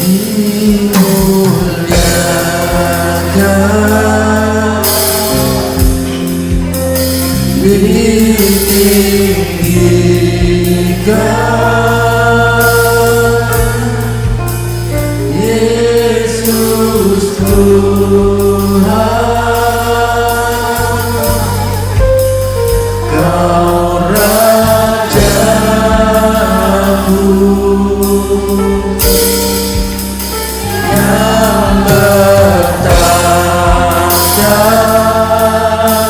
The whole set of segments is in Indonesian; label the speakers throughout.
Speaker 1: dimuliakan, ditinggikan, Yesus Tuhan, Kau Rajaku yang bertahta,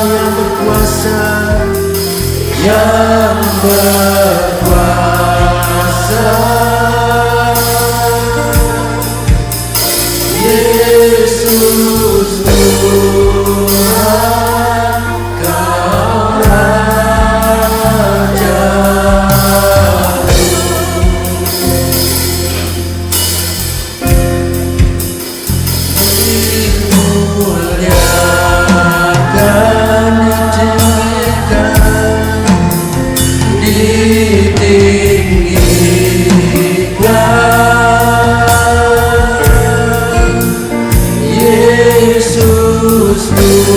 Speaker 1: yang berkuasa, yang berkuasa, Yesus Tuhan, Kau Rajaku. Dimuliakan, ditinggikan, Yesus Tuhan,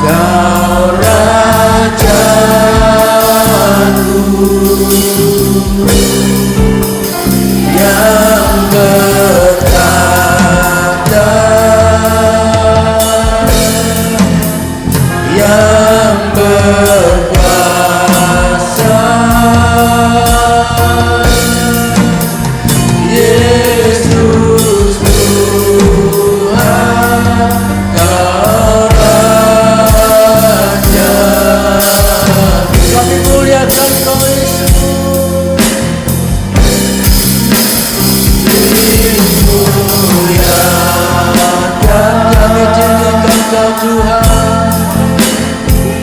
Speaker 1: Kau Rajaku yang bertahta, yang berkuasa, Yesus Tuhan, Kau Rajaku. Kami muliakan Kau Yesus. Dimuliakan, kami tinggikan Kau Tuhan,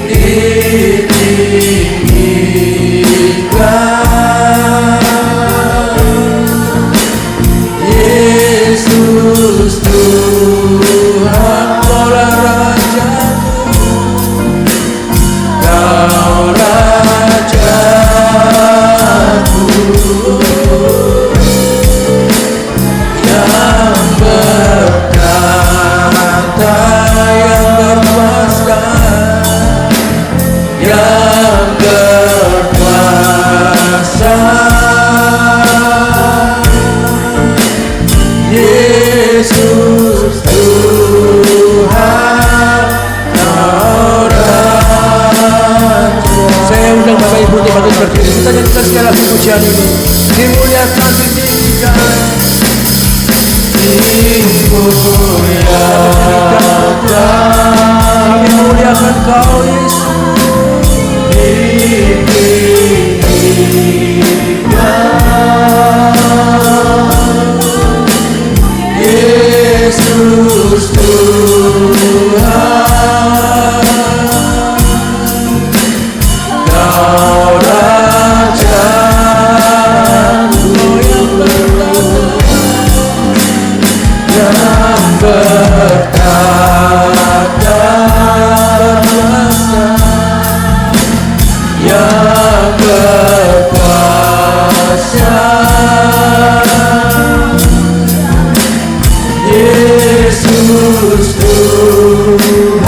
Speaker 1: ditinggikan, Yesus Tuhan, Kau Rajaku, Kau Rajaku yang berkata, yang berkuasa, yang berkuasa, Yesus Tuhan, Kau Raja. Saya undang Bapak Ibu untuk bangkit berdiri. Kita nyanyikan sekali lagi pujian ini. Dimuliakan, ditinggikan, dimuliakan, kami muliakan Kau Yesus. Ditinggikan, Yesus Tuhan, Kau Rajaku yang bertahta, berkuasa, yang berkuasa, Yesus Tuhan,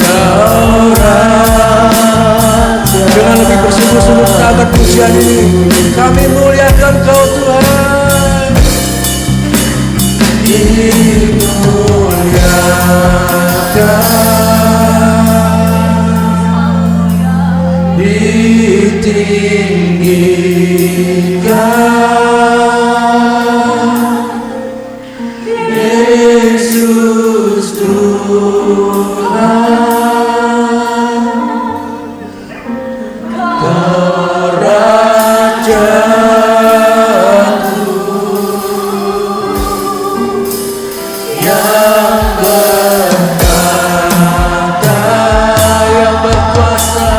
Speaker 1: Kau Raja. Dengan lebih bersungguh-sungguh kita angkat pujian ini. Kami muliakan Kau Tuhan. Dimuliakan, ditinggikan, Yesus Tuhan, Kau Rajaku yang bertahta, yang berkuasa,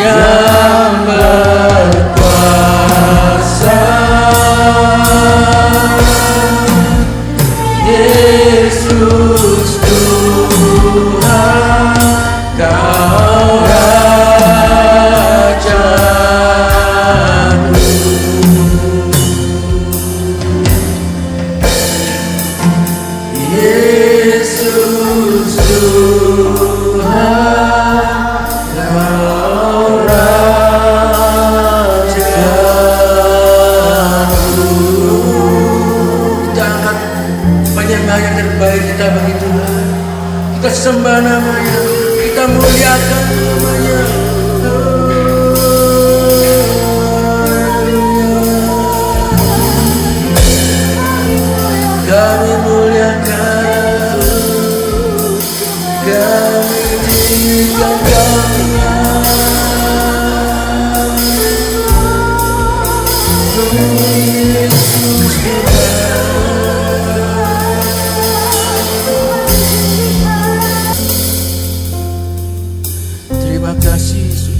Speaker 1: yang berkuasa, Yesus Tuhan. kita muliakan namanya. Kami muliakan, kami berikan Yesus Terima kasih Yesus,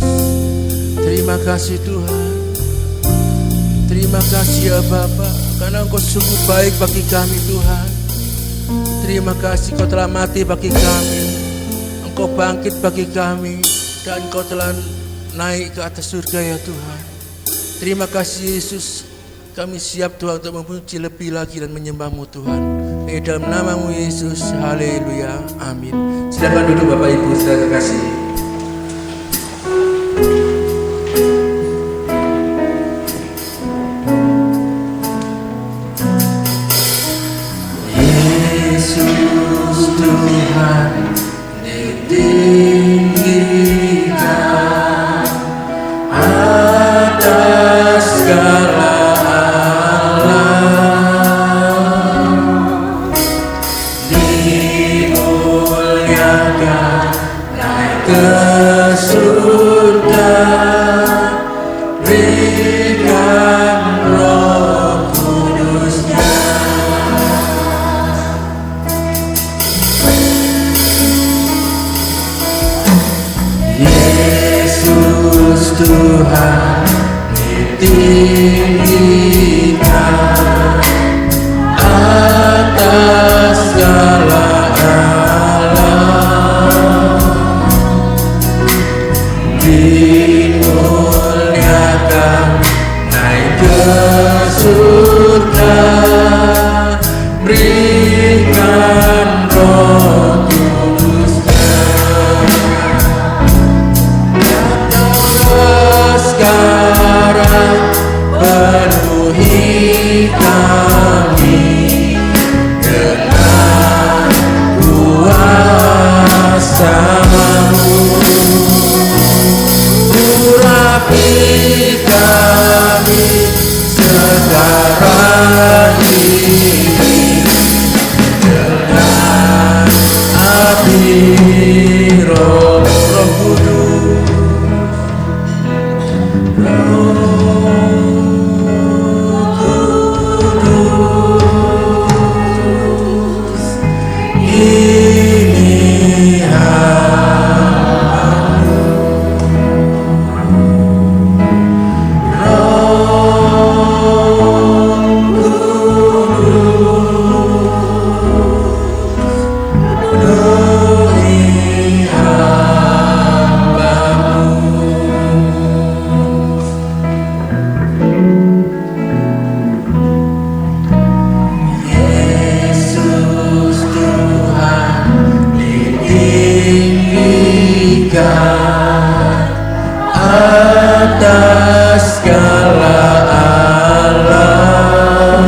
Speaker 1: terima kasih Tuhan, terima kasih ya Bapa, karena Engkau sungguh baik bagi kami Tuhan. Terima kasih Kau telah mati bagi kami, Engkau bangkit bagi kami, dan Kau telah naik ke atas surga ya Tuhan. Terima kasih Yesus, kami siap Tuhan untuk memuji lebih lagi dan menyembah-Mu Tuhan. Dalam nama-Mu Yesus, haleluya, amin. Silakan duduk Bapak Ibu, saudara kasih. Yesus Tuhan ditinggikan atas segala alam, dimuliakan naik ke surga, berikan Roh Kudus-Nya. Yesus Tuhan ditinggikan atas segala alam, dimuliakan naik ke surga, berikan Roh Kudus-Nya. Sekarang penuhi kami dengan kuasa-Mu, urapi kami sekarang ini dengan api Roh Kudus. Ini atas segala alam,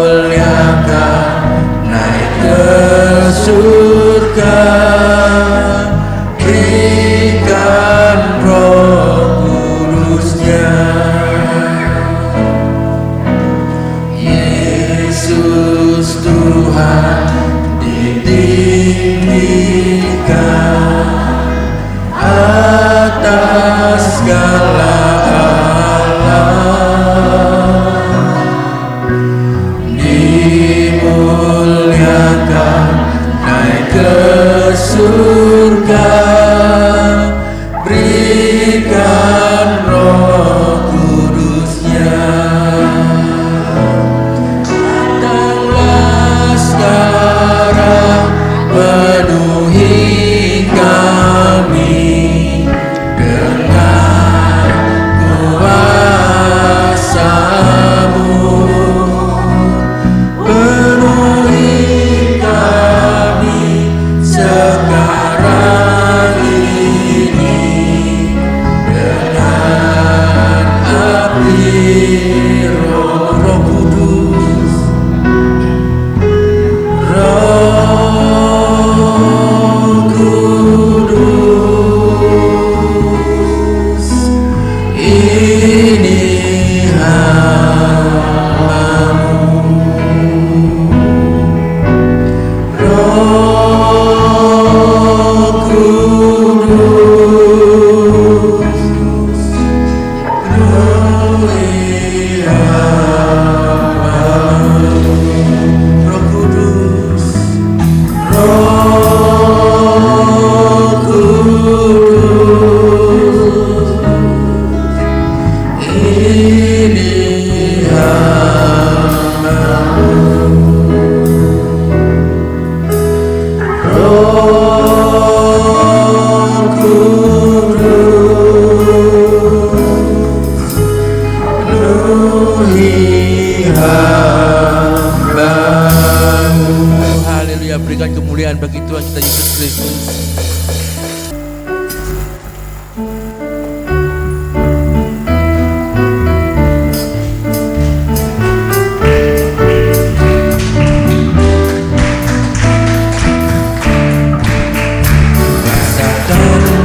Speaker 1: dimuliakan naik ke surga, berikan Roh Kudus-Nya. Yesus Tuhan ditinggikan atas segala alam, dimuliakan naik ke surga, berikan Roh Kudus-Nya. Datanglah sekarang, penuhi kami dengan kuasa-Mu, penuhi kami sekarang Haleluya, berikan kemuliaan bagi Tuhan kita Yesus Kristus.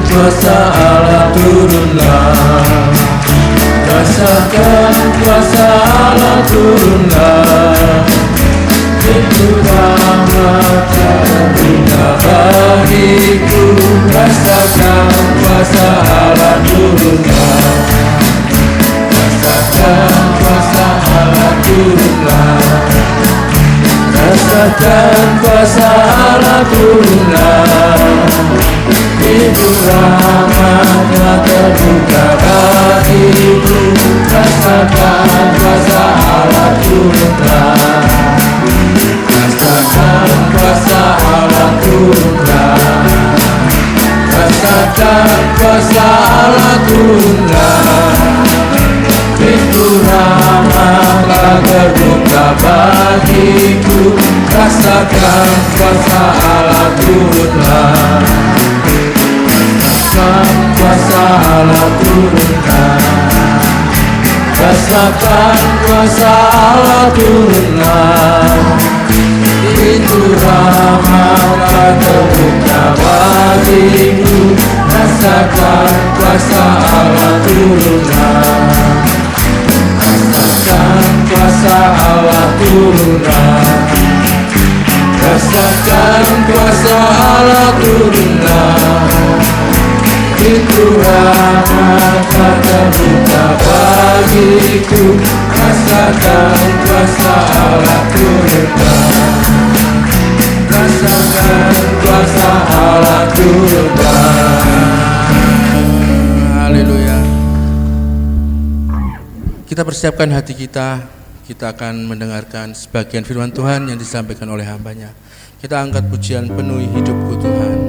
Speaker 2: Kuasa Allah turunlah, rasakan kuasa Allah turunlah. Itu rahmat terbuka bagiku, rasakan kuasa Allah turunlah, rasakan kuasa Allah turunlah, rasakan kuasa Allah turunlah. Itu rahmat terbuka bagiku, rasakan kuasa Allah turunlah, rasakan kuasa Allah turunlah, rasakan kuasa Allah turunlah. Itu rahmat terbuka bagiku, rasakan kuasa Allah turunlah, kuasa Allah turunlah, rasakan kuasa Allah turunlah. Itu rahmat terbuka bagiku, rasakan kuasa Allah turunlah, rasakan kuasa Allah turunlah, rasakan kuasa Allah turunlah. Itu rahmat terbuka bagiku, rasakan kuasa Allah turunlah, rasakan kuasa Allah turunlah.
Speaker 1: Haleluya. Kita persiapkan hati kita akan mendengarkan sebagian firman Tuhan yang disampaikan oleh hamba-Nya. Kita angkat pujian penuhi hidupku Tuhan.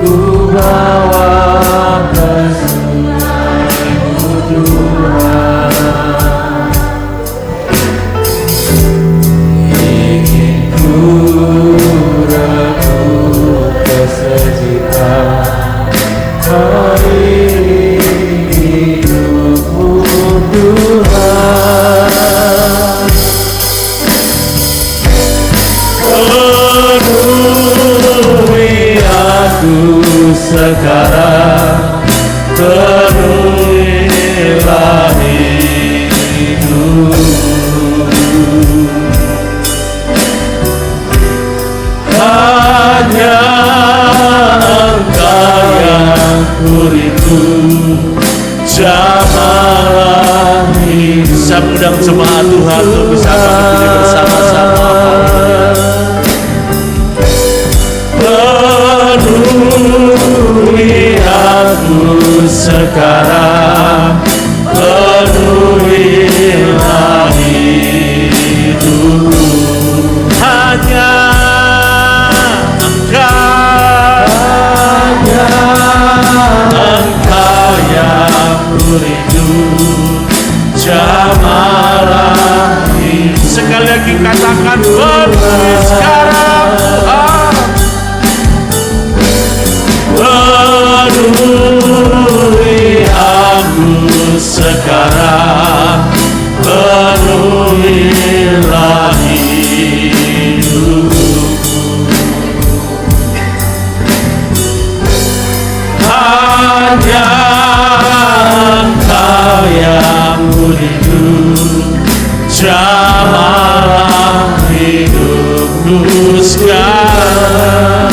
Speaker 2: Ku bawa sekarang penuhilah hidup. Hanya Engkau yang ku-rindu, jamalah hidup.
Speaker 1: Saya undang jemaat Tuhan untuk bisa berdiri bersama-sama.
Speaker 2: Penuhi aku sekarang, penuhilah hidup.
Speaker 1: Hanya
Speaker 2: Engkau yang ku-rindu, jamalah hidup.
Speaker 1: sekali lagi katakan penuhi sekarang.
Speaker 2: Penuhi aku sekarang, penuhilah hidup. Hanya Engkau yang ku-rindu, jamalah hidupku sekarang.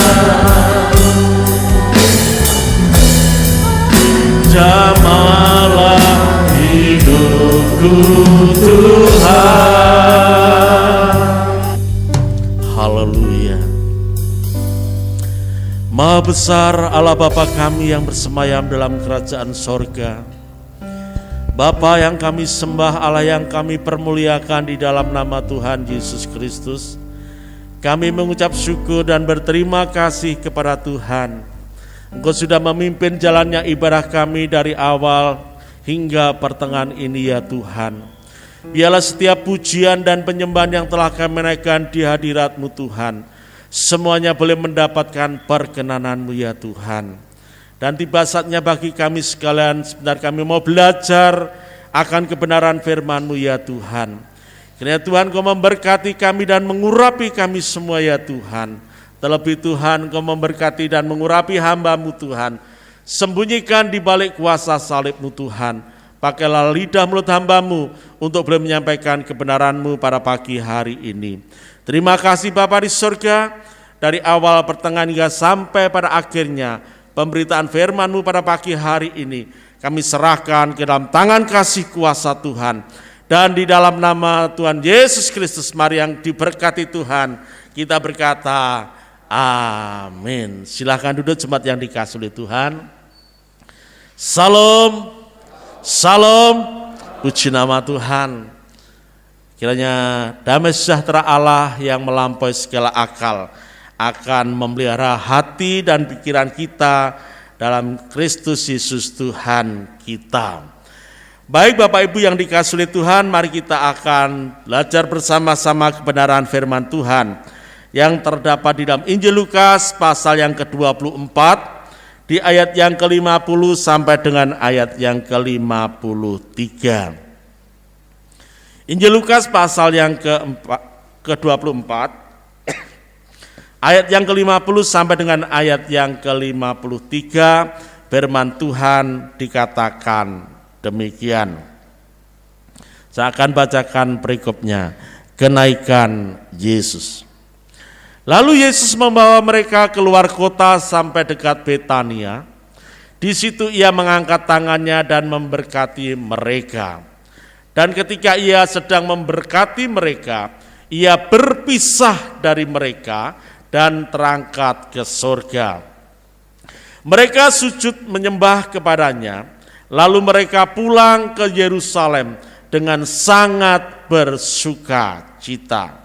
Speaker 2: Jamalah hidupku Tuhan.
Speaker 1: Haleluya. Maha besar Allah Bapa kami yang bersemayam dalam kerajaan sorga. Bapa yang kami sembah, Allah yang kami permuliakan di dalam nama Tuhan Yesus Kristus. Kami mengucap syukur dan berterima kasih kepada Tuhan. Engkau sudah memimpin jalannya ibadah kami dari awal hingga pertengahan ini ya Tuhan. Biarlah setiap pujian dan penyembahan yang telah kami naikkan di hadirat-Mu Tuhan, semuanya boleh mendapatkan perkenanan-Mu ya Tuhan. Dan tiba saatnya bagi kami sekalian, sebentar kami mau belajar akan kebenaran firman-Mu ya Tuhan. Kiranya Tuhan Kau memberkati kami dan mengurapi kami semua ya Tuhan. Terlebih Tuhan Kau memberkati dan mengurapi hamba-Mu Tuhan. Sembunyikan di balik kuasa salib-Mu Tuhan. Pakailah lidah mulut hamba-Mu untuk boleh menyampaikan kebenaran-Mu pada pagi hari ini. Terima kasih Bapa di surga, dari awal pertengahan hingga sampai pada akhirnya pemberitaan firman-Mu pada pagi hari ini kami serahkan ke dalam tangan kasih kuasa Tuhan. Dan di dalam nama Tuhan Yesus Kristus, mari yang diberkati Tuhan, kita berkata amin. Silahkan duduk jemaat yang dikasihi oleh Tuhan. Salam, salam, puji nama Tuhan. Kiranya damai sejahtera Allah yang melampaui segala akal akan memelihara hati dan pikiran kita dalam Kristus Yesus Tuhan kita. Baik Bapak Ibu yang dikasihi oleh Tuhan, mari kita akan belajar bersama-sama kebenaran firman Tuhan yang terdapat di dalam Injil Lukas pasal yang ke-24 di ayat yang ke-50 sampai dengan ayat yang ke-53. Injil Lukas pasal yang ke-24 ayat yang ke-50 sampai dengan ayat yang ke-53, firman Tuhan dikatakan demikian. Saya akan bacakan perikopnya. Kenaikan Yesus. Lalu Yesus membawa mereka keluar kota sampai dekat Betania. Di situ ia mengangkat tangannya dan memberkati mereka. Dan ketika ia sedang memberkati mereka, ia berpisah dari mereka dan terangkat ke surga. Mereka sujud menyembah kepadanya, lalu mereka pulang ke Yerusalem dengan sangat bersuka cita.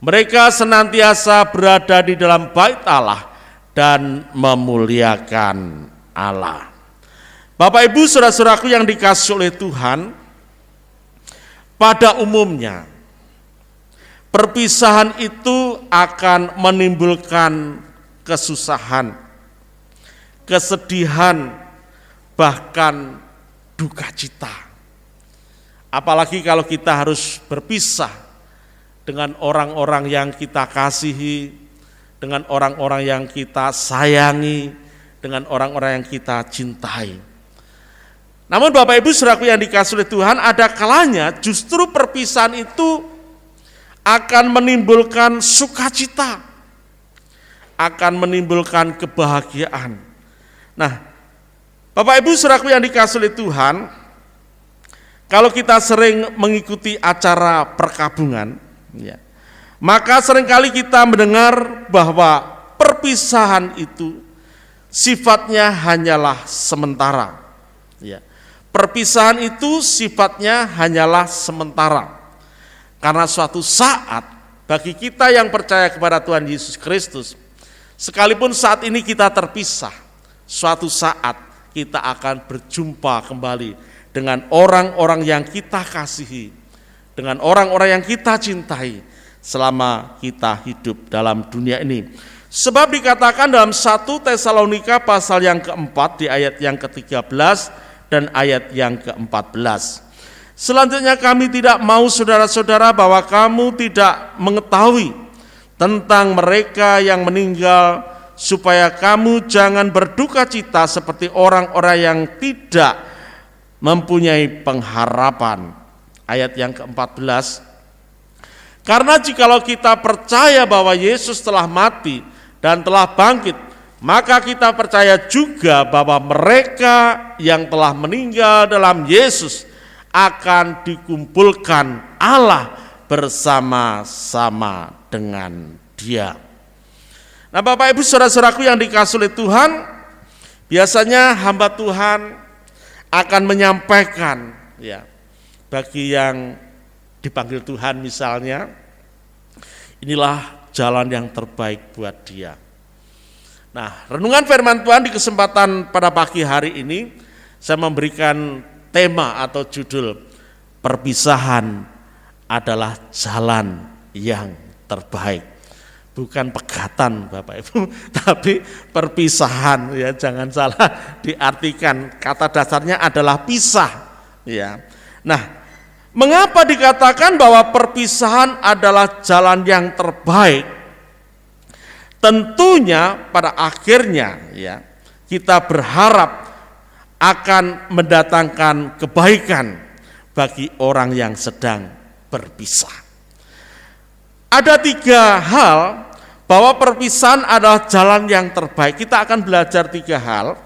Speaker 1: Mereka senantiasa berada di dalam bait Allah dan memuliakan Allah. Bapak Ibu saudara-saudaraku yang dikasihi oleh Tuhan, pada umumnya perpisahan itu akan menimbulkan kesusahan, kesedihan, bahkan duka cita. Apalagi kalau kita harus berpisah dengan orang-orang yang kita kasihi, dengan orang-orang yang kita sayangi, dengan orang-orang yang kita cintai. Namun Bapak Ibu Saudaraku yang dikasihi oleh Tuhan, ada kalanya justru perpisahan itu akan menimbulkan sukacita, akan menimbulkan kebahagiaan. Nah, Bapak Ibu Saudaraku yang dikasihi oleh Tuhan, kalau kita sering mengikuti acara perkabungan, ya, maka seringkali kita mendengar bahwa perpisahan itu sifatnya hanyalah sementara. Ya. Perpisahan itu sifatnya hanyalah sementara. Karena suatu saat bagi kita yang percaya kepada Tuhan Yesus Kristus, sekalipun saat ini kita terpisah, suatu saat kita akan berjumpa kembali dengan orang-orang yang kita kasihi, dengan orang-orang yang kita cintai selama kita hidup dalam dunia ini. Sebab dikatakan dalam 1 Tesalonika pasal yang keempat di ayat yang ke-13 dan ayat yang ke-14. Selanjutnya kami tidak mau saudara-saudara bahwa kamu tidak mengetahui tentang mereka yang meninggal, supaya kamu jangan berduka cita seperti orang-orang yang tidak mempunyai pengharapan. Ayat yang ke-14. Karena jikalau kita percaya bahwa Yesus telah mati dan telah bangkit, maka kita percaya juga bahwa mereka yang telah meninggal dalam Yesus akan dikumpulkan Allah bersama-sama dengan Dia. Nah, Bapak Ibu saudara-saudaraku yang dikasihi oleh Tuhan, biasanya hamba Tuhan akan menyampaikan, ya, bagi yang dipanggil Tuhan misalnya, inilah jalan yang terbaik buat dia. Nah, renungan firman Tuhan di kesempatan pada pagi hari ini, saya memberikan tema atau judul, perpisahan adalah jalan yang terbaik. Bukan pegatan Bapak Ibu, tapi perpisahan, ya, jangan salah diartikan, kata dasarnya adalah pisah, ya. Nah, mengapa dikatakan bahwa perpisahan adalah jalan yang terbaik? Tentunya pada akhirnya, ya, kita berharap akan mendatangkan kebaikan bagi orang yang sedang berpisah. Ada 3 hal bahwa perpisahan adalah jalan yang terbaik. Kita akan belajar 3 hal.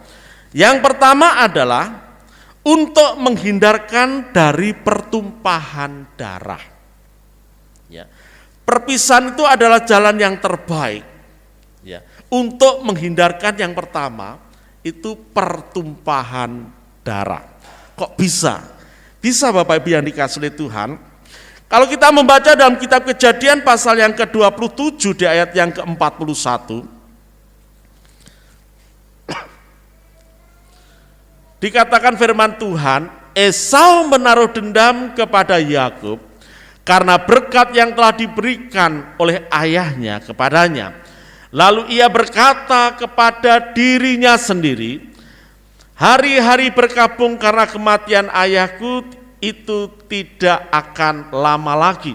Speaker 1: Yang pertama adalah untuk menghindarkan dari pertumpahan darah. Ya. Perpisahan itu adalah jalan yang terbaik. Ya, untuk menghindarkan yang pertama itu pertumpahan darah. Kok bisa? Bisa Bapak Ibu yang dikasihi oleh Tuhan. Kalau kita membaca dalam kitab Kejadian pasal yang ke-27 di ayat yang ke-41, dikatakan firman Tuhan, Esau menaruh dendam kepada Yakub karena berkat yang telah diberikan oleh ayahnya kepadanya. Lalu ia berkata kepada dirinya sendiri, hari-hari berkabung karena kematian ayahku itu tidak akan lama lagi.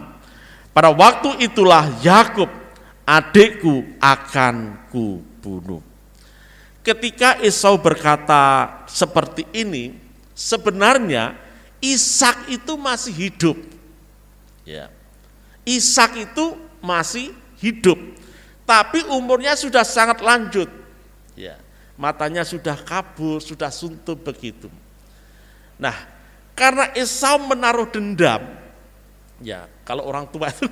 Speaker 1: Pada waktu itulah Yakub, adikku, akan kubunuh. Ketika Esau berkata seperti ini, sebenarnya Ishak itu masih hidup. Ya. Ishak itu masih hidup. Tapi umurnya sudah sangat lanjut, ya, matanya sudah kabur, sudah suntuk begitu. Nah, karena Esau menaruh dendam, ya, kalau orang tua itu,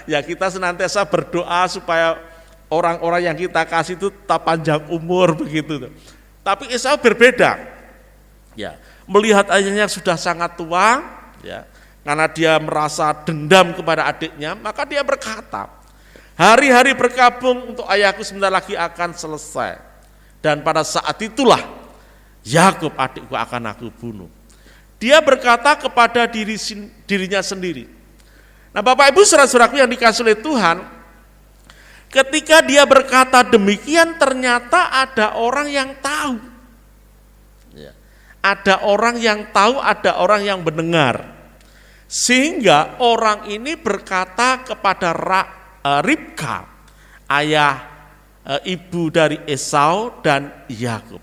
Speaker 1: ya kita senantiasa berdoa supaya orang-orang yang kita kasih itu tetap panjang umur begitu. Tapi Esau berbeda, ya, melihat ayahnya sudah sangat tua, ya, karena dia merasa dendam kepada adiknya, maka dia berkata, hari-hari berkabung untuk ayahku sebentar lagi akan selesai. Dan pada saat itulah Yakub adikku akan aku bunuh. Dia berkata kepada dirinya sendiri. Nah, Bapak Ibu saudara-saudaraku yang dikasihi oleh Tuhan, ketika dia berkata demikian ternyata ada orang yang tahu. Ya. Ada orang yang tahu, ada orang yang mendengar. Sehingga orang ini berkata kepada Ribka, ayah ibu dari Esau dan Yakub.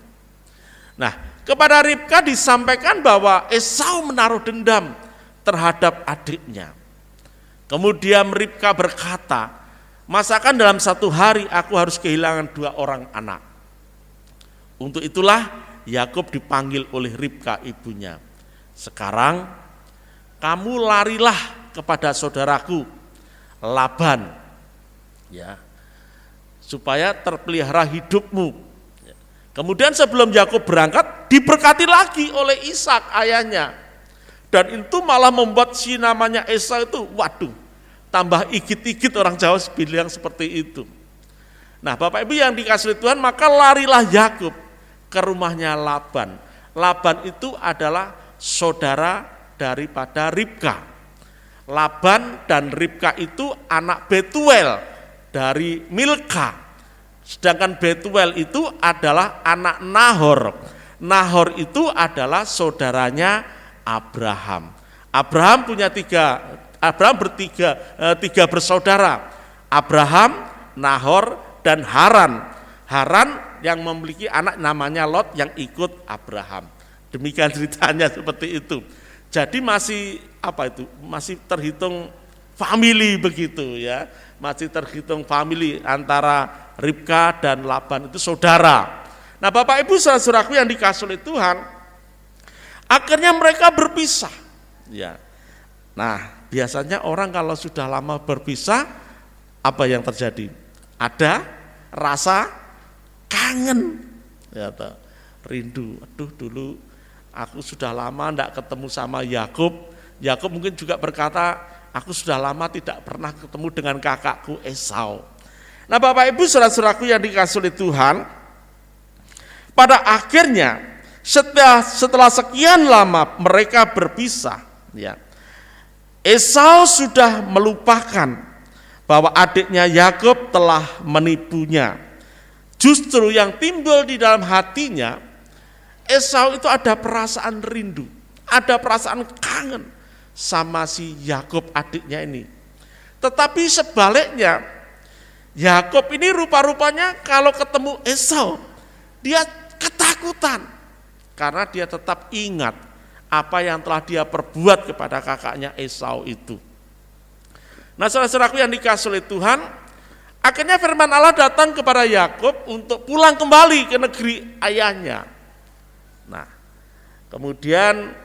Speaker 1: Nah, kepada Ribka disampaikan bahwa Esau menaruh dendam terhadap adiknya. Kemudian Ribka berkata, masakan dalam 1 hari aku harus kehilangan 2 orang anak. Untuk itulah Yakub dipanggil oleh Ribka ibunya. Sekarang kamu larilah kepada saudaraku Laban, ya, supaya terpelihara hidupmu. Kemudian sebelum Yakub berangkat, diberkati lagi oleh Ishak ayahnya. Dan itu malah membuat si namanya Esau itu, waduh, tambah igit-igit, orang Jawa bilang seperti itu. Nah, Bapak Ibu yang dikasihi Tuhan, maka larilah Yakub ke rumahnya Laban. Laban itu adalah saudara daripada Ribka. Laban dan Ribka itu anak Betuel dari Milka. Sedangkan Betuel itu adalah anak Nahor. Nahor itu adalah saudaranya Abraham. Abraham bertiga bersaudara. Abraham, Nahor, dan Haran. Haran yang memiliki anak namanya Lot yang ikut Abraham. Demikian ceritanya seperti itu. Jadi masih masih terhitung family begitu ya. Masih terhitung family antara Ribka dan Laban itu saudara. Nah, Bapak Ibu saudaraku yang dikasihi oleh Tuhan, akhirnya mereka berpisah. Ya. Nah, biasanya orang kalau sudah lama berpisah, apa yang terjadi? Ada rasa kangen, ya, rindu. Aduh, dulu aku sudah lama tidak ketemu sama Yakub. Yakub mungkin juga berkata, aku sudah lama tidak pernah ketemu dengan kakakku Esau. Nah, Bapak Ibu saudara-saudaraku yang dikasihi oleh Tuhan, pada akhirnya setelah sekian lama mereka berpisah, ya, Esau sudah melupakan bahwa adiknya Yakub telah menipunya. Justru yang timbul di dalam hatinya, Esau itu ada perasaan rindu, ada perasaan kangen sama si Yakub adiknya ini. Tetapi sebaliknya, Yakub ini rupa-rupanya kalau ketemu Esau, dia ketakutan karena dia tetap ingat apa yang telah dia perbuat kepada kakaknya Esau itu. Nah, saudara-saudaraku yang dikasihi oleh Tuhan, akhirnya firman Allah datang kepada Yakub untuk pulang kembali ke negeri ayahnya. Nah, kemudian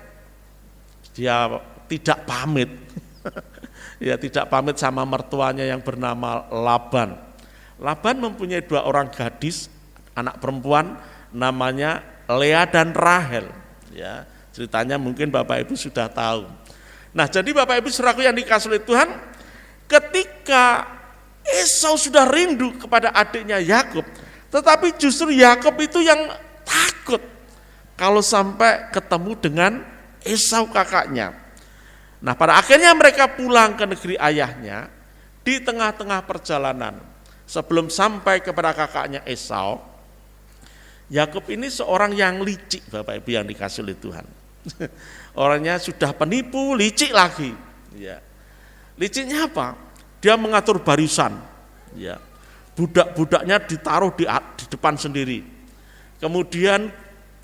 Speaker 1: dia tidak pamit. Ya, tidak pamit sama mertuanya yang bernama Laban. Laban mempunyai 2 orang gadis, anak perempuan, namanya Lea dan Rahel. Ya, ceritanya mungkin Bapak Ibu sudah tahu. Nah, jadi Bapak Ibu saudaraku yang dikasihi oleh Tuhan, ketika Esau sudah rindu kepada adiknya Yakub, tetapi justru Yakub itu yang takut kalau sampai ketemu dengan Esau kakaknya. Nah, pada akhirnya mereka pulang ke negeri ayahnya. Di tengah-tengah perjalanan, sebelum sampai kepada kakaknya Esau, Yakub ini seorang yang licik, Bapak Ibu yang dikasihi oleh Tuhan. Orangnya sudah penipu, licik lagi. Ya. Liciknya apa? Dia mengatur barisan. Ya. Budak-budaknya ditaruh di depan sendiri. Kemudian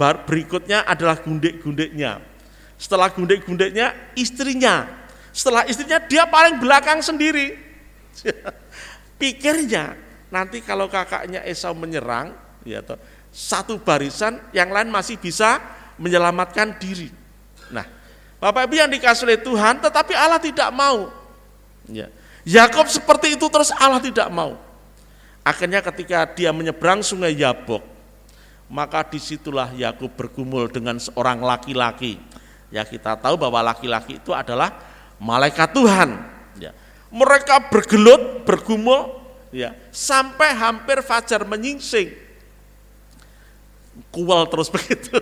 Speaker 1: berikutnya adalah gundik-gundiknya. Setelah gundik-gundiknya istrinya. Setelah istrinya dia paling belakang sendiri. Pikirnya nanti kalau kakaknya Esau menyerang, ya, satu barisan, yang lain masih bisa menyelamatkan diri. Nah, Bapak Ibu yang dikasihi oleh Tuhan, tetapi Allah tidak mau. Ya. Yakub seperti itu terus Allah tidak mau. Akhirnya ketika dia menyeberang sungai Yabok, maka disitulah Yakub bergumul dengan seorang laki-laki. Ya, kita tahu bahwa laki-laki itu adalah malaikat Tuhan. Ya. Mereka bergelut, bergumul, ya, sampai hampir fajar menyingsing. Kual terus begitu.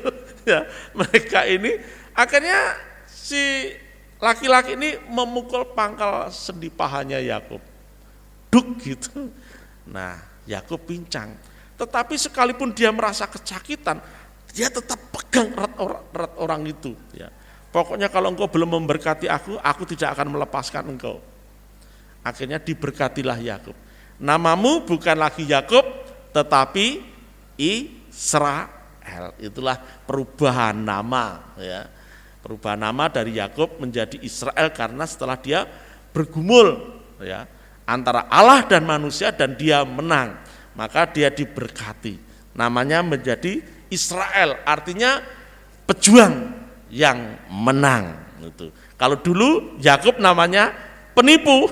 Speaker 1: Ya, mereka ini akhirnya si laki-laki ini memukul pangkal sendi pahanya Yakub. Duk gitu. Nah, Yakub pincang. Tetapi sekalipun dia merasa kesakitan, dia tetap pegang erat orang itu. Ya. Pokoknya kalau engkau belum memberkati aku tidak akan melepaskan engkau. Akhirnya diberkatilah Yakub. Namamu bukan lagi Yakub,
Speaker 3: tetapi Israel. Itulah perubahan nama, ya. Perubahan nama dari Yakub menjadi Israel karena setelah dia bergumul, ya, antara Allah dan manusia dan dia menang, maka dia diberkati. Namanya menjadi Israel, artinya pejuang yang menang. Itu. Kalau dulu Yakub namanya penipu,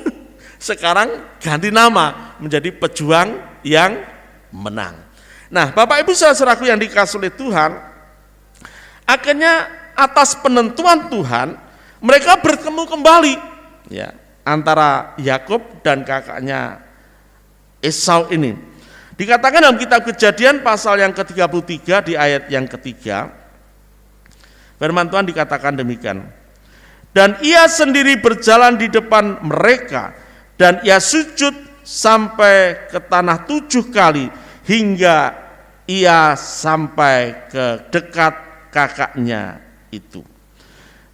Speaker 3: sekarang ganti nama menjadi pejuang yang menang. Nah, Bapak Ibu saudaraku yang dikasihi oleh Tuhan, akhirnya atas penentuan Tuhan mereka bertemu kembali, ya, antara Yakub dan kakaknya Esau ini. Dikatakan dalam kitab Kejadian pasal yang ke-33 di ayat yang ketiga, firman Tuhan dikatakan demikian. Dan ia sendiri berjalan di depan mereka, dan ia sujud sampai ke tanah 7 kali, hingga ia sampai ke dekat kakaknya itu.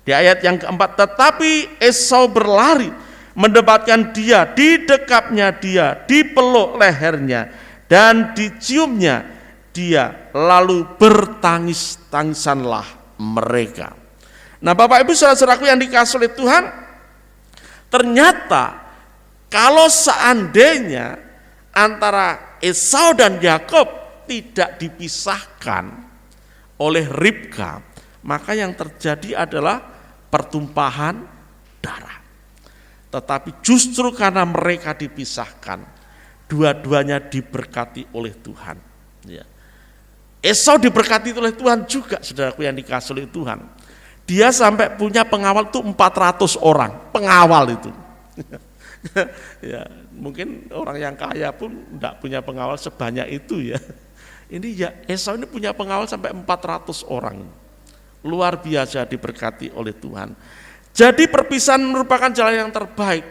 Speaker 3: Di ayat yang keempat, tetapi Esau berlari mendapatkan dia, didekapnya dia, dipeluk lehernya, dan diciumnya dia, lalu bertangis-tangisanlah mereka. Nah, Bapak Ibu saudara-saudaraku yang dikasihi oleh Tuhan, ternyata kalau seandainya antara Esau dan Yakub tidak dipisahkan oleh Ribka, maka yang terjadi adalah pertumpahan darah. Tetapi justru karena mereka dipisahkan, dua-duanya diberkati oleh Tuhan. Ya. Esau diberkati oleh Tuhan juga, saudaraku yang dikasihi oleh Tuhan. Dia sampai punya pengawal itu 400 orang, pengawal itu. Ya, mungkin orang yang kaya pun tidak punya pengawal sebanyak itu ya. Ini ya Esau ini punya pengawal sampai 400 orang. Luar biasa diberkati oleh Tuhan. Jadi perpisahan merupakan jalan yang terbaik,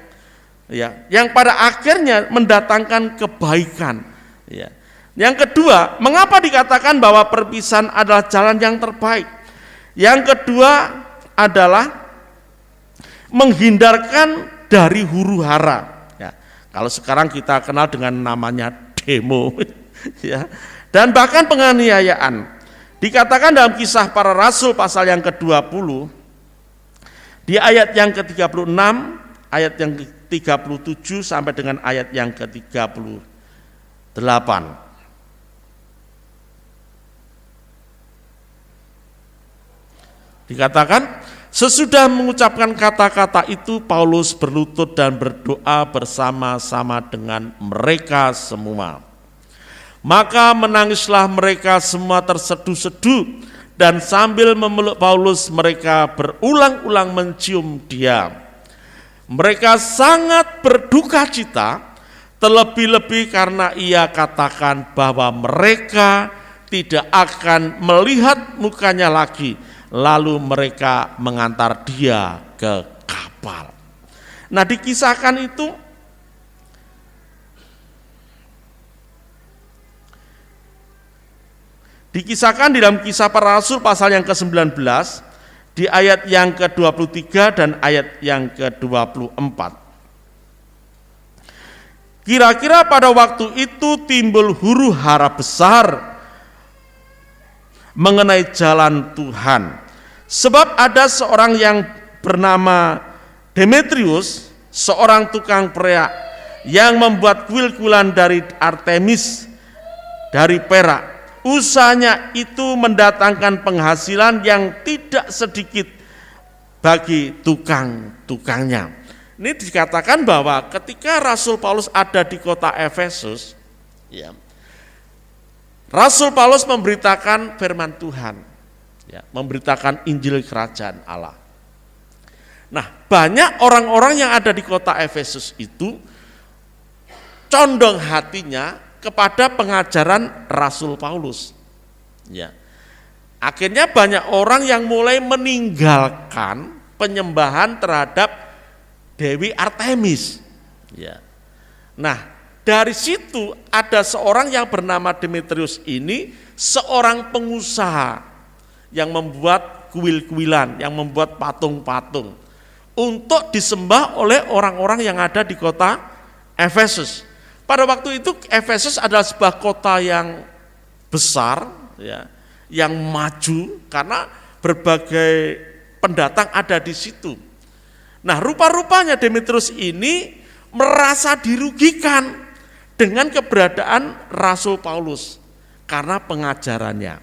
Speaker 3: ya, yang pada akhirnya mendatangkan kebaikan. Ya. Yang kedua, mengapa dikatakan bahwa perpisahan adalah jalan yang terbaik? Yang kedua adalah menghindarkan dari huru hara. Ya. Kalau sekarang kita kenal dengan namanya demo, ya, dan bahkan penganiayaan. Dikatakan dalam Kisah Para Rasul pasal yang ke-20 di ayat yang ke-36, ayat yang ke-37 sampai dengan ayat yang ke-38. Dikatakan, sesudah mengucapkan kata-kata itu, Paulus berlutut dan berdoa bersama-sama dengan mereka semua. Maka menangislah mereka semua terseduh-seduh, dan sambil memeluk Paulus mereka berulang-ulang mencium dia. Mereka sangat berduka cita, terlebih-lebih karena ia katakan bahwa mereka tidak akan melihat mukanya lagi. Lalu mereka mengantar dia ke kapal. Nah, dikisahkan itu dikisahkan di dalam Kisah Para Rasul pasal yang ke-19 di ayat yang ke-23 dan ayat yang ke-24. Kira-kira pada waktu itu timbul huru hara besar mengenai jalan Tuhan. Sebab ada seorang yang bernama Demetrius, seorang tukang perak yang membuat kuil-kuilan dari Artemis dari perak. Usahanya itu mendatangkan penghasilan yang tidak sedikit bagi tukang-tukangnya. Ini dikatakan bahwa ketika Rasul Paulus ada di kota Efesus, ya, Rasul Paulus memberitakan firman Tuhan, ya, memberitakan Injil Kerajaan Allah. Nah, banyak orang-orang yang ada di kota Efesus itu condong hatinya kepada pengajaran Rasul Paulus. Ya. Akhirnya banyak orang yang mulai meninggalkan penyembahan terhadap Dewi Artemis. Ya. Nah, dari situ ada seorang yang bernama Demetrius ini, seorang pengusaha yang membuat kuil-kuilan, yang membuat patung-patung untuk disembah oleh orang-orang yang ada di kota Efesus. Pada waktu itu Efesus adalah sebuah kota yang besar, ya, yang maju karena berbagai pendatang ada di situ. Nah, rupa-rupanya Demetrius ini merasa dirugikan dengan keberadaan Rasul Paulus karena pengajarannya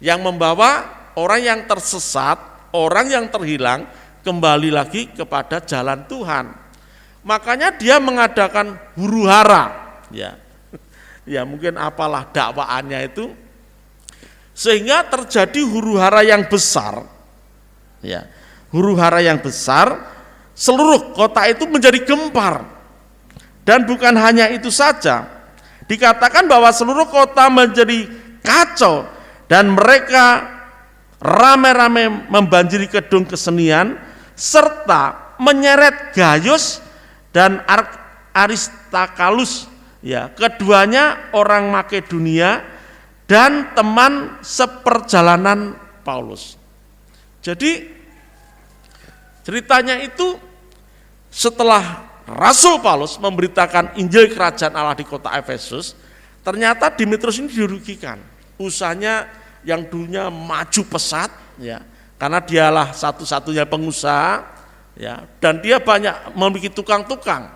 Speaker 3: yang membawa orang yang tersesat, orang yang terhilang kembali lagi kepada jalan Tuhan. Makanya dia mengadakan huru-hara, ya. Ya mungkin apalah dakwaannya itu, sehingga terjadi huru-hara yang besar, ya. Huru-hara yang besar, seluruh kota itu menjadi gempar. Dan bukan hanya itu saja, dikatakan bahwa seluruh kota menjadi kacau dan mereka rame-rame membanjiri gedung kesenian serta menyeret Gaius dan Aristarchus, ya, keduanya orang Makedonia dan teman seperjalanan Paulus. Jadi ceritanya itu setelah Rasul Paulus memberitakan Injil Kerajaan Allah di kota Efesus, ternyata Demetrius ini dirugikan. Usahanya yang dulunya maju pesat, ya, karena dialah satu-satunya pengusaha, ya, dan dia banyak memiliki tukang-tukang.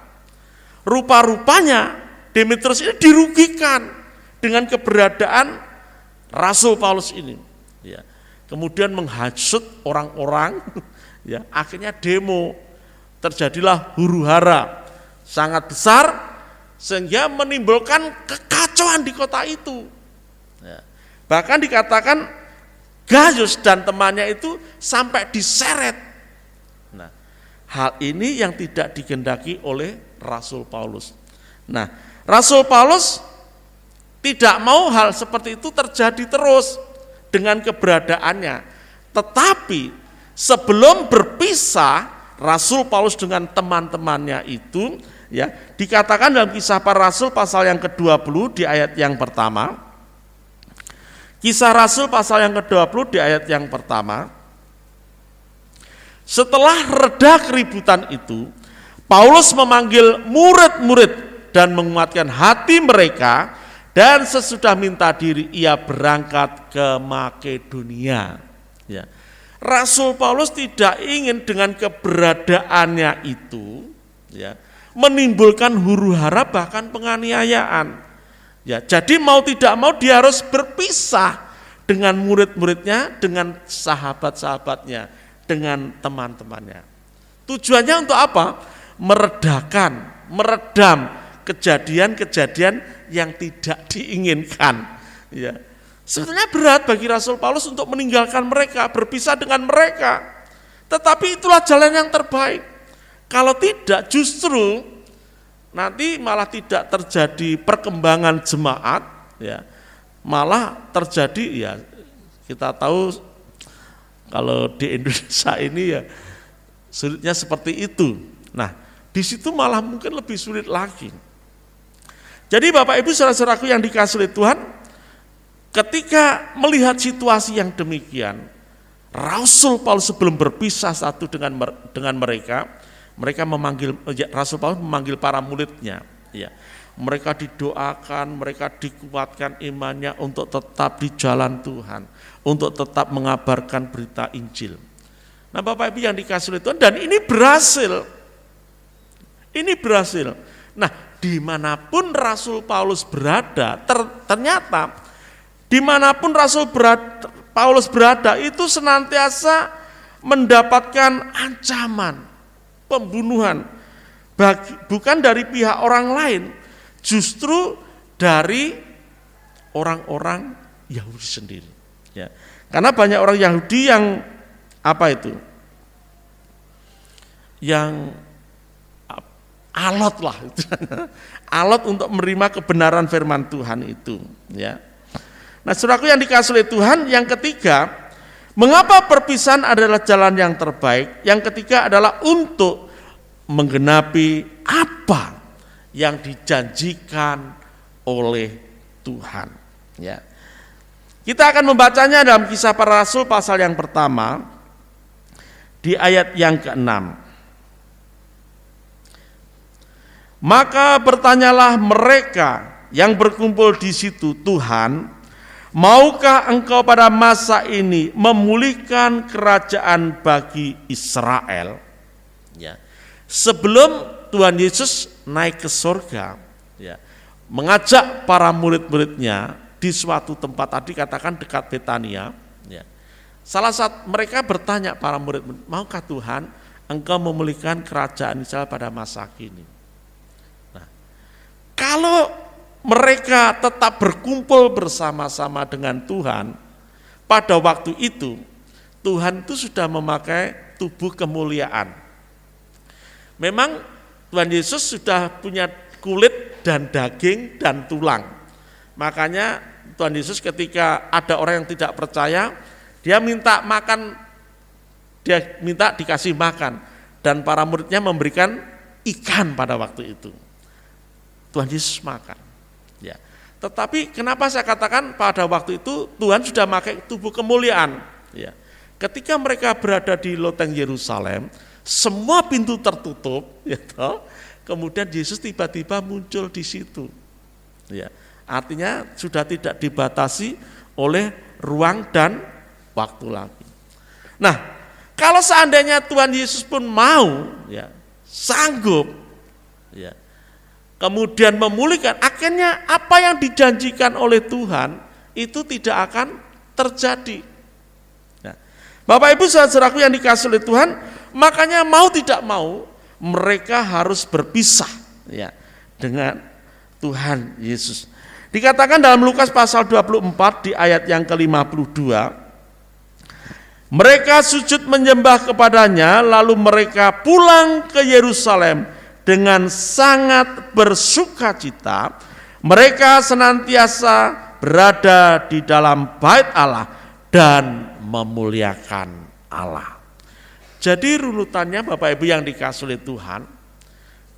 Speaker 3: Rupa-rupanya Demetrius ini dirugikan dengan keberadaan Rasul Paulus ini, ya. Kemudian menghasut orang-orang, ya, akhirnya demo, terjadilah huru-hara sangat besar sehingga menimbulkan kekacauan di kota itu, ya. Bahkan dikatakan Gaius dan temannya itu sampai diseret. Nah, hal ini yang tidak dikehendaki oleh Rasul Paulus. Nah, Rasul Paulus tidak mau hal seperti itu terjadi terus dengan keberadaannya. Tetapi sebelum berpisah Rasul Paulus dengan teman-temannya itu, ya, dikatakan dalam Kisah Para Rasul pasal yang ke-20 di ayat yang pertama. Kisah Rasul pasal yang ke-20 di ayat yang pertama. Setelah reda keributan itu, Paulus memanggil murid-murid dan menguatkan hati mereka, dan sesudah minta diri ia berangkat ke Makedonia. Ya. Rasul Paulus tidak ingin dengan keberadaannya itu, ya, menimbulkan huru-hara bahkan penganiayaan. Ya, jadi mau tidak mau dia harus berpisah dengan murid-muridnya, dengan sahabat-sahabatnya, dengan teman-temannya. Tujuannya untuk apa? Meredam kejadian-kejadian yang tidak diinginkan. Ya. Sebetulnya berat bagi Rasul Paulus untuk meninggalkan mereka, berpisah dengan mereka. Tetapi itulah jalan yang terbaik. Kalau tidak, justru nanti malah tidak terjadi perkembangan jemaat, ya. Malah terjadi, ya, kita tahu kalau di Indonesia ini ya sulitnya seperti itu. Nah, di situ malah mungkin lebih sulit lagi. Jadi Bapak Ibu saudara-saudaraku yang dikasihi oleh Tuhan, ketika melihat situasi yang demikian, Rasul Paulus sebelum berpisah satu dengan mereka memanggil, Rasul Paulus memanggil para muridnya, ya. Mereka didoakan, mereka dikuatkan imannya untuk tetap di jalan Tuhan, untuk tetap mengabarkan berita Injil. Nah, Bapak Ibu yang dikasihi oleh Tuhan, dan ini berhasil. Ini berhasil. Nah, dimanapun Rasul Paulus berada, ternyata dimanapun Paulus berada itu senantiasa mendapatkan ancaman, pembunuhan, bukan dari pihak orang lain, justru dari orang-orang Yahudi sendiri. Ya. Karena banyak orang Yahudi yang yang alot lah, alot untuk menerima kebenaran firman Tuhan itu. Ya. Nah, saudaraku yang dikasihi oleh Tuhan, yang ketiga, mengapa perpisahan adalah jalan yang terbaik? Yang ketiga adalah untuk menggenapi apa yang dijanjikan oleh Tuhan. Ya. Kita akan membacanya dalam Kisah Para Rasul pasal yang pertama di ayat yang ke-6. Maka bertanyalah mereka yang berkumpul di situ, Tuhan, maukah engkau pada masa ini memulihkan kerajaan bagi Israel? Ya. Sebelum Tuhan Yesus naik ke surga, ya, mengajak para murid-muridnya di suatu tempat, tadi katakan dekat Betania, ya. Salah satu mereka bertanya para murid-murid, maukah Tuhan engkau memulihkan kerajaan Israel pada masa kini? Nah, kalau mereka tetap berkumpul bersama-sama dengan Tuhan, pada waktu itu Tuhan itu sudah memakai tubuh kemuliaan. Memang Tuhan Yesus sudah punya kulit dan daging dan tulang. Makanya Tuhan Yesus ketika ada orang yang tidak percaya, dia minta makan, dia minta dikasih makan, dan para muridnya memberikan ikan pada waktu itu. Tuhan Yesus makan. Ya. Tetapi kenapa saya katakan pada waktu itu Tuhan sudah memakai tubuh kemuliaan? Ya. Ketika mereka berada di loteng Yerusalem, semua pintu tertutup, ya toh, kemudian Yesus tiba-tiba muncul di situ. Ya. Artinya sudah tidak dibatasi oleh ruang dan waktu lagi. Nah, kalau seandainya Tuhan Yesus pun mau, ya, sanggup, ya, kemudian memulihkan, akhirnya apa yang dijanjikan oleh Tuhan itu tidak akan terjadi. Nah, Bapak Ibu saudaraku yang dikasihi oleh Tuhan, makanya mau tidak mau mereka harus berpisah, ya, dengan Tuhan Yesus. Dikatakan dalam Lukas pasal 24 di ayat yang ke-52, mereka sujud menyembah kepadanya, lalu mereka pulang ke Yerusalem dengan sangat bersukacita. Mereka senantiasa berada di dalam bait Allah dan memuliakan Allah. Jadi runutannya Bapak Ibu yang dikasihi oleh Tuhan,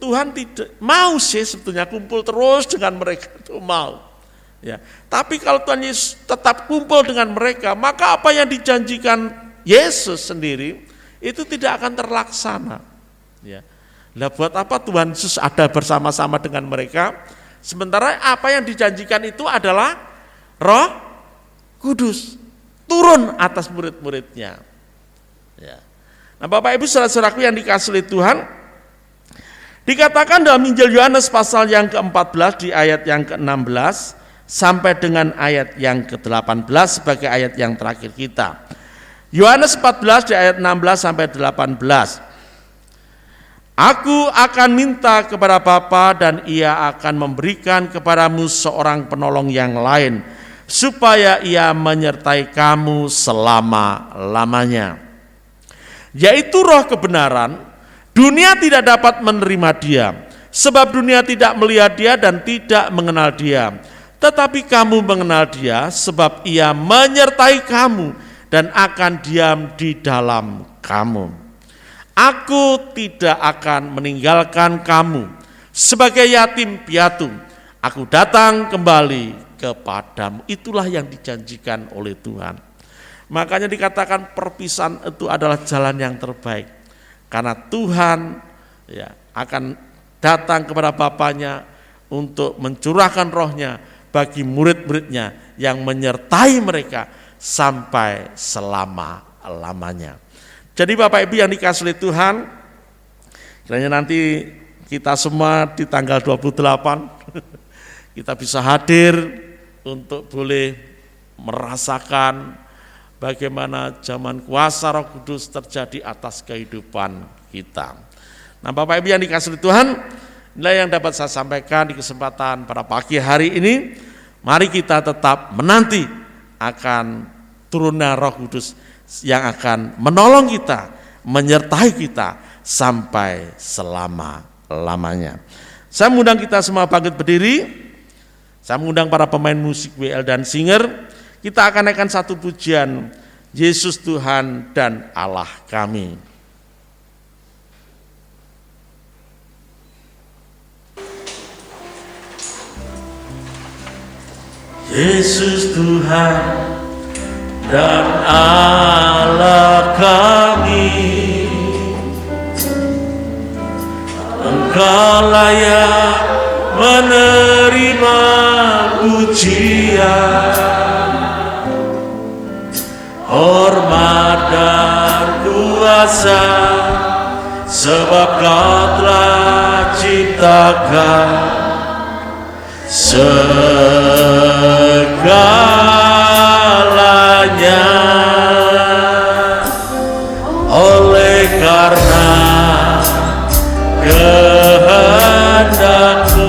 Speaker 3: Tuhan tidak mau sih sebetulnya kumpul terus dengan mereka, itu mau. Ya, tapi kalau Tuhan Yesus tetap kumpul dengan mereka, maka apa yang dijanjikan Yesus sendiri itu tidak akan terlaksana. Ya. Lah buat apa Tuhan Yesus ada bersama-sama dengan mereka, sementara apa yang dijanjikan itu adalah Roh Kudus turun atas murid-muridnya. Ya. Nah, Bapak Ibu saudara-saudaraku yang dikasihi oleh Tuhan, dikatakan dalam Injil Yohanes pasal yang ke-14 di ayat yang ke-16 sampai dengan ayat yang ke-18 sebagai ayat yang terakhir kita. Yohanes 14 di ayat 16 sampai 18. Aku akan minta kepada Bapa dan Ia akan memberikan kepadamu seorang penolong yang lain, supaya Ia menyertai kamu selama-lamanya, yaitu Roh kebenaran. Dunia tidak dapat menerima Dia, sebab dunia tidak melihat Dia dan tidak mengenal Dia. Tetapi kamu mengenal Dia, sebab Ia menyertai kamu dan akan diam di dalam kamu. Aku tidak akan meninggalkan kamu sebagai yatim piatu. Aku datang kembali kepadamu. Itulah yang dijanjikan oleh Tuhan. Makanya dikatakan perpisahan itu adalah jalan yang terbaik. Karena Tuhan, ya, akan datang kepada Bapanya untuk mencurahkan Rohnya bagi murid-muridnya yang menyertai mereka sampai selama-lamanya. Jadi Bapak Ibu yang dikasihi oleh Tuhan, kiranya nanti kita semua di tanggal 28 kita bisa hadir untuk boleh merasakan bagaimana zaman kuasa Roh Kudus terjadi atas kehidupan kita. Nah, Bapak Ibu yang dikasihi oleh Tuhan, inilah yang dapat saya sampaikan di kesempatan pada pagi hari ini. Mari kita tetap menanti akan turunnya Roh Kudus yang akan menolong kita, menyertai kita sampai selama-lamanya. Saya mengundang kita semua bangkit berdiri. Saya mengundang para pemain musik WL dan singer. Kita akan naikkan satu pujian, Yesus Tuhan dan Allah kami.
Speaker 2: Yesus Tuhan dan Allah kami, Engkau layak menerima pujian, hormat dan kuasa, sebab Kau telah ciptakan segalanya. Oleh karena kehendak-Mu,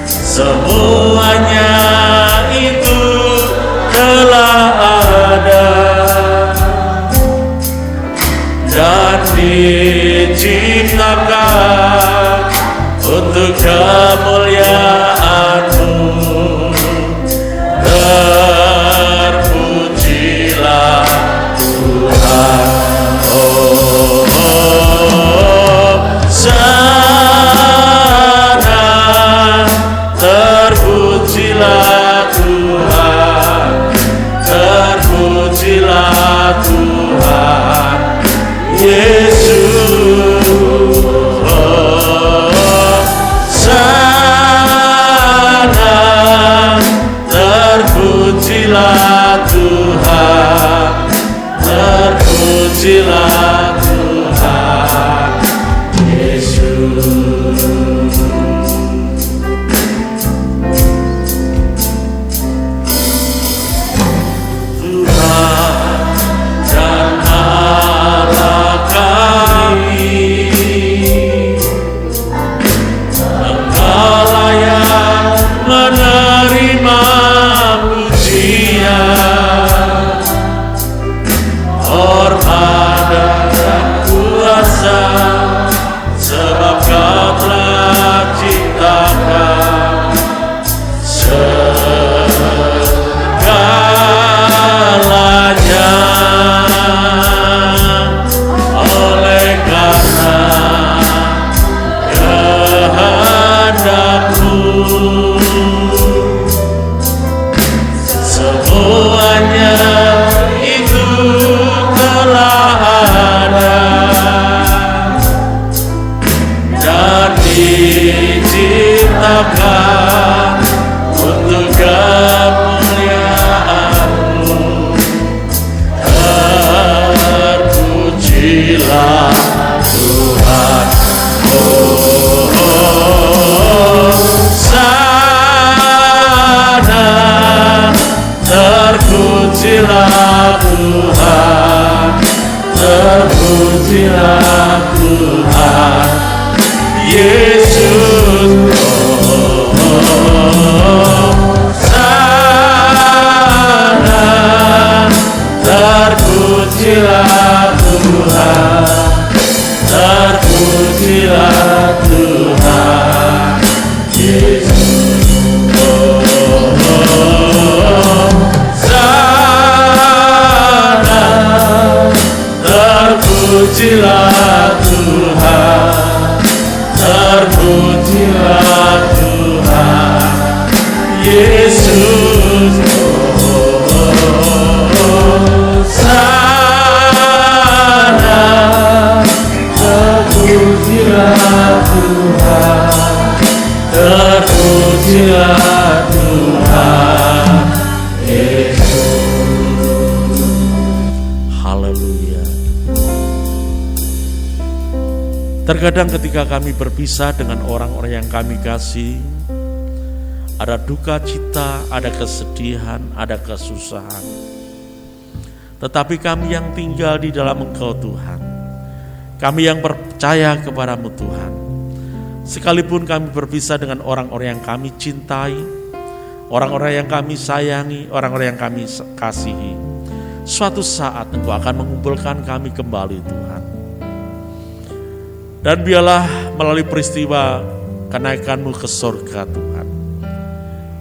Speaker 2: semuanya itu telah ada dan diciptakan untuk kemuliaan-Mu. Terpujilah Tuhan. Sana, terpujilah Tuhan, terpujilah Tuhan Yesus. Sana, terpujilah Tuhan, terpujilah Tuhan Yesus. Tuhan dan Allah kami, Engkau layak menerima pujian, hormat dan kuasa, sebab Kau telah ciptakan segalanya. Oleh karena kehendak-Mu, semuanya itu telah ada dan diciptakan untuk kemuliaan-Mu. Terpujilah Tuhan. Sana, terpujilah Tuhan, terpujilah Tuhan Yesus. Sana, terpujilah Tuhan, terpujilah Tuhan Yesus. Sana, terpujilah Tuhan, terpujilah Tuhan Yesus. Sana, terpujilah Tuhan, terpujilah Tuhan Yesus.
Speaker 3: Haleluya. Terkadang ketika kami berpisah dengan orang-orang yang kami kasih, ada duka cita, ada kesedihan, ada kesusahan. Tetapi kami yang tinggal di dalam Engkau Tuhan, kami yang percaya kepada-Mu Tuhan, sekalipun kami berpisah dengan orang-orang yang kami cintai, orang-orang yang kami sayangi, orang-orang yang kami kasihi, suatu saat Engkau akan mengumpulkan kami kembali Tuhan. Dan biarlah melalui peristiwa kenaikan-Mu ke surga Tuhan,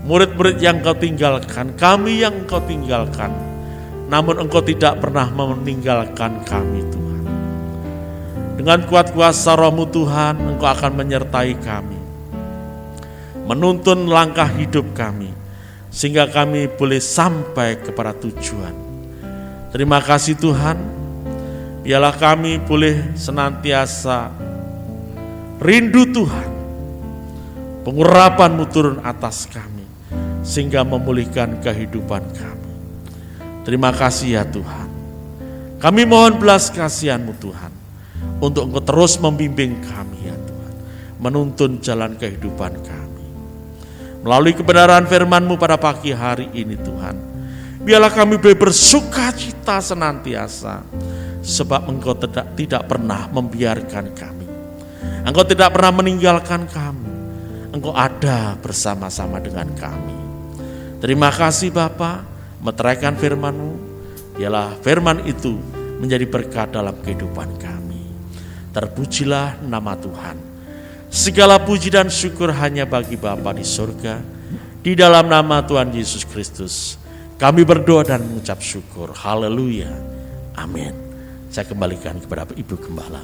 Speaker 3: murid-murid yang Engkau tinggalkan, kami yang Engkau tinggalkan, namun Engkau tidak pernah meninggalkan kami Tuhan. Dengan kuat kuasa Roh-Mu Tuhan, Engkau akan menyertai kami, menuntun langkah hidup kami, sehingga kami boleh sampai kepada tujuan. Terima kasih Tuhan, Biarlah kami boleh senantiasa rindu Tuhan, pengurapan-Mu turun atas kami, sehingga memulihkan kehidupan kami. Terima kasih ya Tuhan. Kami mohon belas kasihan-Mu Tuhan, untuk Engkau terus membimbing kami ya Tuhan, menuntun jalan kehidupan kami. Melalui kebenaran firman-Mu pada pagi hari ini Tuhan, biarlah kami boleh bersukacita senantiasa, sebab Engkau tidak pernah membiarkan kami. Engkau tidak pernah meninggalkan kami. Engkau ada bersama-sama dengan kami. Terima kasih Bapa, meteraikan firman-Mu. Biarlah firman itu menjadi berkat dalam kehidupan kami. Terpujilah nama Tuhan. Segala puji dan syukur hanya bagi Bapa di surga. Di dalam nama Tuhan Yesus Kristus, kami berdoa dan mengucap syukur. Haleluya. Amin. Saya kembalikan kepada Ibu Gembala.